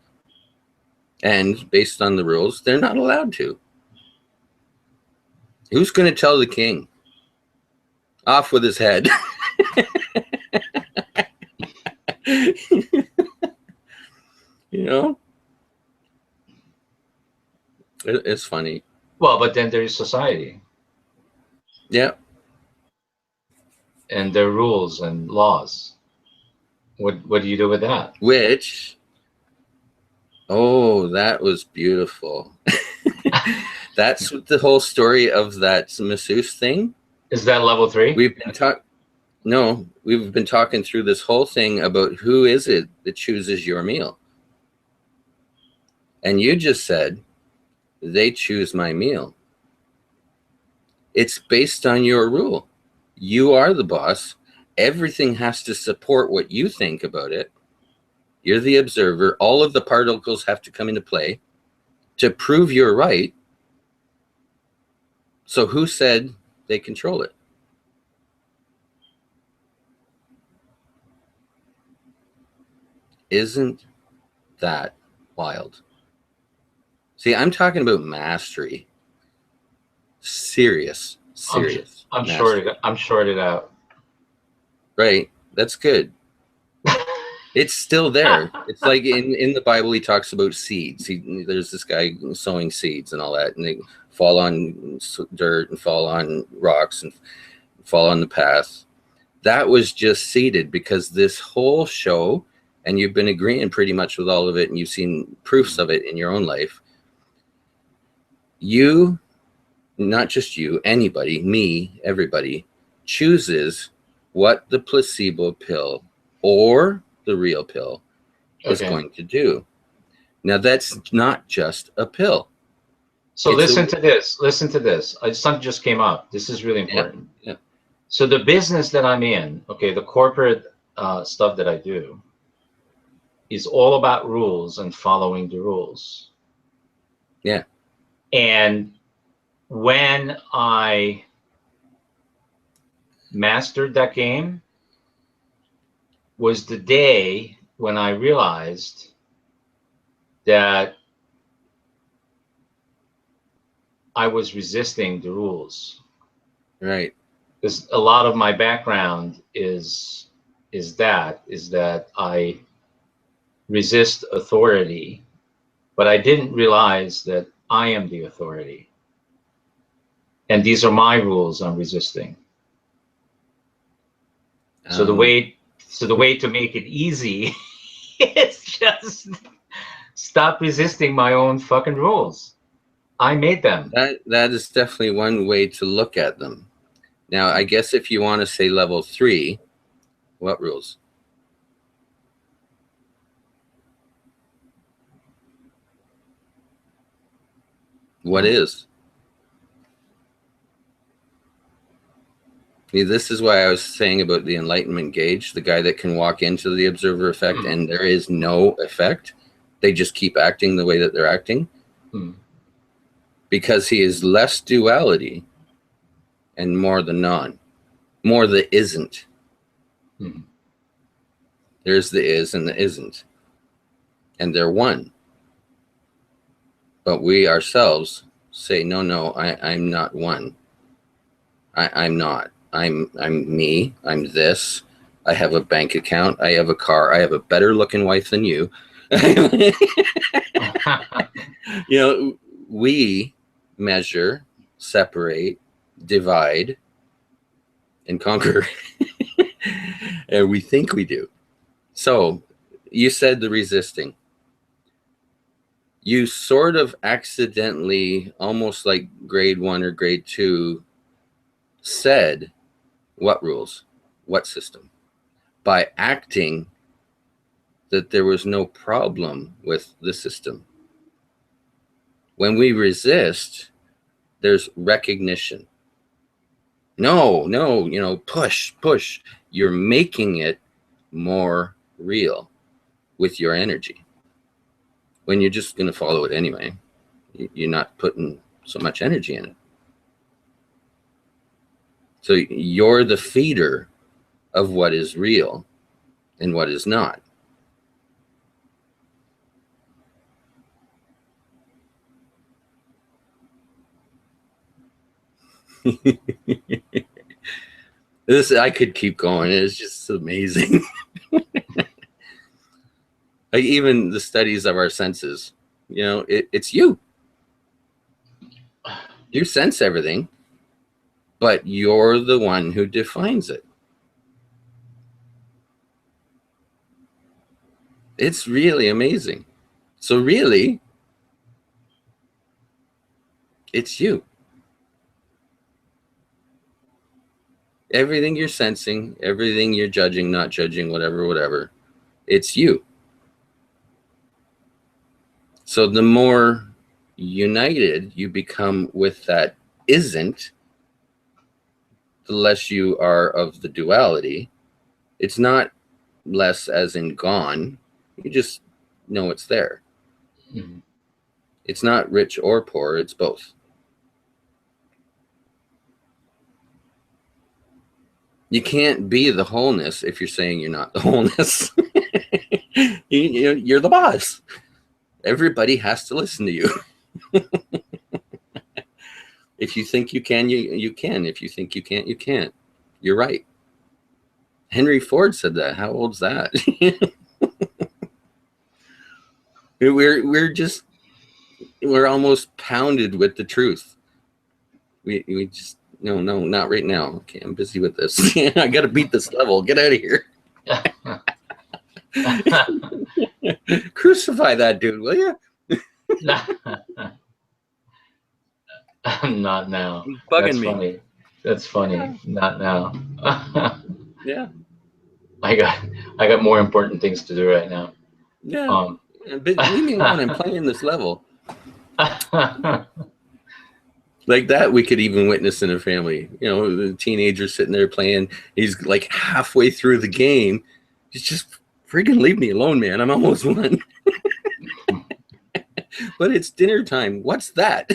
And based on the rules, they're not allowed to. Who's going to tell the king? Off with his head. It's funny. Well, but then there's society. Yeah. And their rules and laws. What do you do with that? Which, that was beautiful. That's the whole story of that masseuse thing. Is that level 3? We've been talking through this whole thing about who is it that chooses your meal. And you just said, they choose my meal. It's based on your rule. You are the boss. Everything has to support what you think about it. You're the observer. All of the particles have to come into play to prove you're right. So who said they control it? Isn't that wild? See, I'm talking about mastery. Serious. I'm shorted out. Right. That's good. It's still there. It's like in the Bible, he talks about seeds. There's this guy sowing seeds and all that, and they fall on dirt and fall on rocks and fall on the path. That was just seeded, because this whole show, and you've been agreeing pretty much with all of it, and you've seen proofs of it in your own life. You, not just you, anybody, me, everybody, chooses what the placebo pill or the real pill is going to do. Now, that's not just a pill. So listen to this. Listen to this. Something just came up. This is really important. Yeah. So the business that I'm in, okay, the corporate stuff that I do, is all about rules and following the rules. Yeah. And when I mastered that game was the day when I realized that I was resisting the rules. Right. Because a lot of my background is that I resist authority, but I didn't realize that I am the authority. And these are my rules I'm resisting. So the way to make it easy is just stop resisting my own fucking rules. I made them. That is definitely one way to look at them. Now, I guess if you want to say level 3, what rules? What is? See, this is why I was saying about the enlightenment gauge, the guy that can walk into the observer effect and there is no effect. They just keep acting the way that they're acting. Because he is less duality and more the non, more the isn't. There's the is and the isn't. And they're one. But we ourselves say, no, I'm not one. I'm not. I'm me. I'm this. I have a bank account. I have a car. I have a better looking wife than you. You know, we measure, separate, divide, and conquer. And we think we do. So you said the resisting. You sort of accidentally, almost like grade 1 or grade 2, said what rules, what system, by acting that there was no problem with the system. When we resist, there's recognition. No, you know, push. You're making it more real with your energy. When you're just going to follow it anyway, you're not putting so much energy in it. So you're the feeder of what is real and what is not. This, I could keep going. It's just amazing. Like even the studies of our senses, you know, it's you. You sense everything, but you're the one who defines it. It's really amazing. So really, it's you. Everything you're sensing, everything you're judging, not judging, whatever, it's you. So the more united you become with that isn't, the less you are of the duality. It's not less as in gone. You just know it's there. It's not rich or poor, it's both. You can't be the wholeness if you're saying you're not the wholeness. You're the boss. Everybody has to listen to you. If you think you can, you can. If you think you can't, you can't. You're right. Henry Ford said that. How old's that? We're almost pounded with the truth. We just no, not right now. Okay, I'm busy with this. I got to beat this level. Get out of here. Crucify that dude, will you? Not now. He's bugging That's me. funny. That's funny. Yeah. Not now. Yeah. I got more important things to do right now. Yeah. Leave me alone. I'm playing this level. Like that, we could even witness in a family. You know, the teenager sitting there playing. He's like halfway through the game. He's just freaking leave me alone, man. I'm almost won. But it's dinner time. What's that?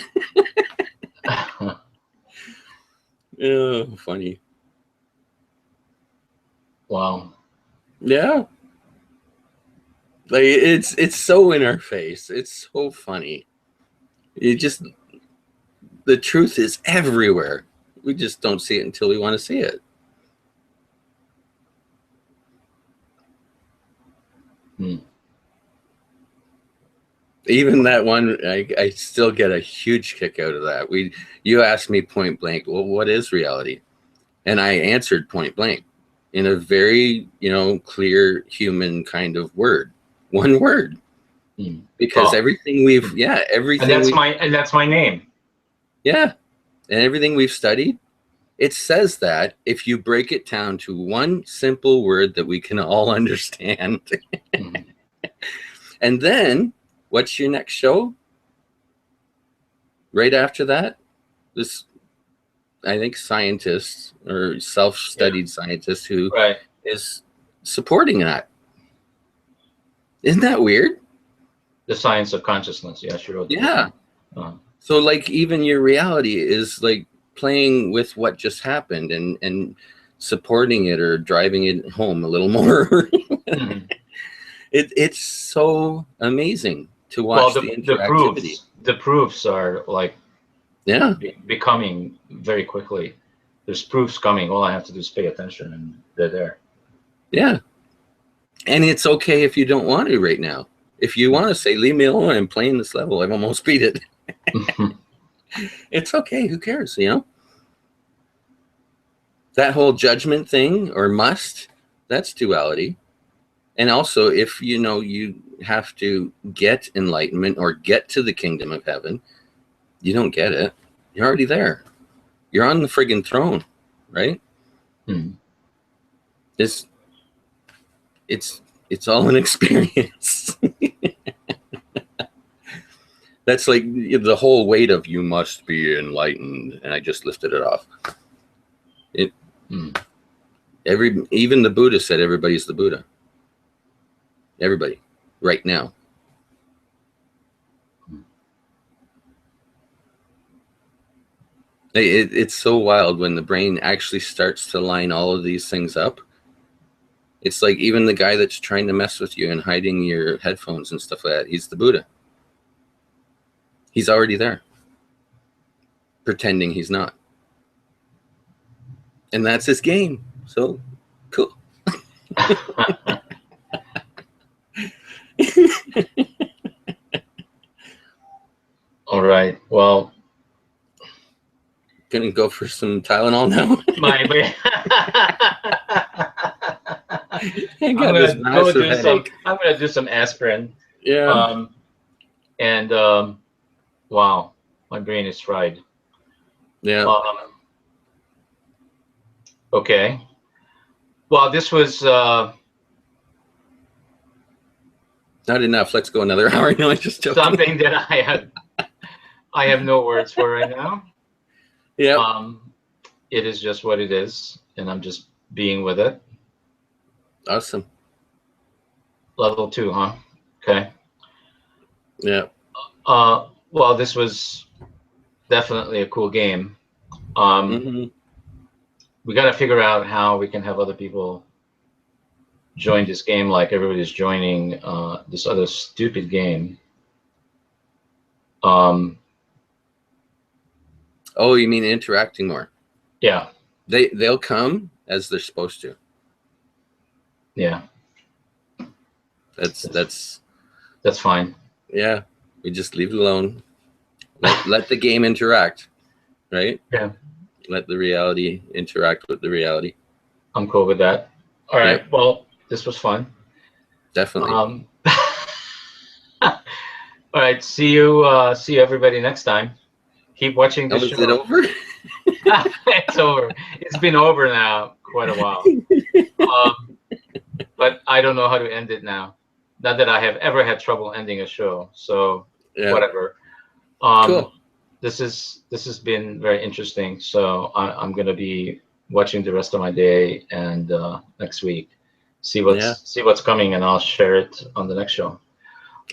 Oh, funny. Wow. Yeah. Like it's so in our face. It's so funny. The truth is everywhere. We just don't see it until we want to see it. Even that one, I still get a huge kick out of that. You asked me point blank, well, what is reality? And I answered point blank in a very, clear human kind of word. One word. Because everything everything and that's my name. Yeah. And everything we've studied, it says that if you break it down to one simple word that we can all understand. And then what's your next show? Right after that, this, I think, scientist or self-studied scientist who is supporting that. Isn't that weird? The science of consciousness. Yeah, sure. Yeah. So like even your reality is like playing with what just happened and supporting it or driving it home a little more. It's so amazing to watch the interactivity. The proofs are like becoming very quickly. There's proofs coming. All I have to do is pay attention, and they're there. Yeah. And it's okay if you don't want to right now. If you want to say, leave me alone, I'm playing this level, I've almost beat it. It's okay. Who cares, That whole judgment thing or must, that's duality. And also, if you have to get enlightenment or get to the kingdom of heaven, you don't get it. You're already there. You're on the friggin' throne, right? It's all an experience. That's like the whole weight of you must be enlightened, and I just lifted it off. Even the Buddha said everybody's the Buddha. Everybody, right now. It's so wild when the brain actually starts to line all of these things up. It's like even the guy that's trying to mess with you and hiding your headphones and stuff like that, he's the Buddha. He's already there, pretending he's not. And that's his game. So, cool. All right. Well, gonna go for some Tylenol now. I'm gonna do some aspirin. Yeah. Wow, my brain is fried. Yeah. Okay. Well, this was not enough. Let's go another hour. No, it's just joking. Something that I have no words for right now. Yeah. It is just what it is, and I'm just being with it. Awesome. Level 2, huh? Okay. Yeah. Well, this was definitely a cool game. We got to figure out how we can have other people join this game, like everybody's joining this other stupid game. Oh, you mean interacting more? Yeah. They'll come as they're supposed to. Yeah. That's fine. Yeah, we just leave it alone. Let the game interact, right? Yeah, Let the reality interact with the reality. I'm cool with that. All Yep, right. Well, this was fun. definitely. All right. See you everybody next time. Keep watching Oh, this is it show. over? It's over. It's been over now quite a while. Um, but I don't know how to end it now. Not that I have ever had trouble ending a show. So Yeah, whatever. Um, cool. this has been very interesting. So I'm gonna be watching the rest of my day and next week. Yeah, See what's coming, and I'll share it on the next show. All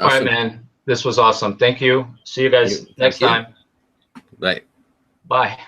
right, awesome. man. This was awesome. Thank you. See you guys next Thank you. time. Bye. Bye.